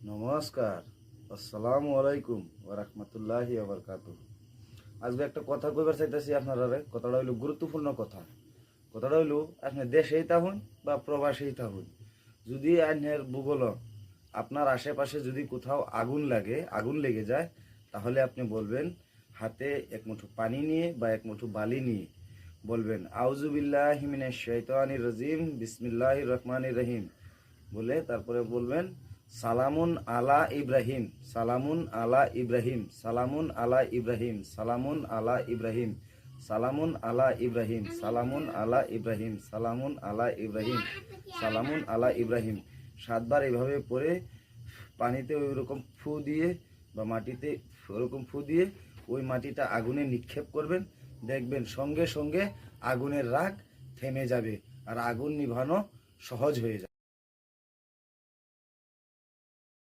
নমস্কার, আসসালামু আলাইকুম ওয়া রাহমাতুল্লাহি ওয়া বারাকাতুহু। আজকে একটা কথা কইবার চাইতেছি আপনারা। কথাটা হইল গুরুত্বপূর্ণ কথা। কথাটা হইল আপনি দেশেই থাকুন বা প্রবাসেই থাকুন, যদি আপনার ভূগোল আপনার আশেপাশে যদি কোথাও আগুন লেগে যায়, তাহলে আপনি বলবেন হাতে এক মুঠো পানি নিয়ে বা এক মুঠো বালি নিয়ে বলবেন আউযু বিল্লাহি মিনাশ শাইতানির রাজিম বিসমিল্লাহির রহমানির রহিম বলে তারপরে বলবেন সালামুন আলা ইব্রাহিম, সালামুন আলা ইব্রাহিম, সালামুন আলা ইব্রাহিম, সালামুন আলা ইব্রাহিম, সালামুন আলা ইব্রাহিম, সালামুন আলা ইব্রাহিম, সালামুন আলা ইব্রাহিম, সালামুন আলা ইব্রাহিম 7 বার এইভাবে পড়ে পানিতে ওই রকম ফু দিয়ে বা মাটিতে ওরকম ফু দিয়ে ওই মাটিটা আগুনে নিক্ষেপ করবেন। দেখবেন সঙ্গে সঙ্গে আগুনের রাগ থেমে যাবে আর আগুন নিভানো সহজ হয়ে যাবে।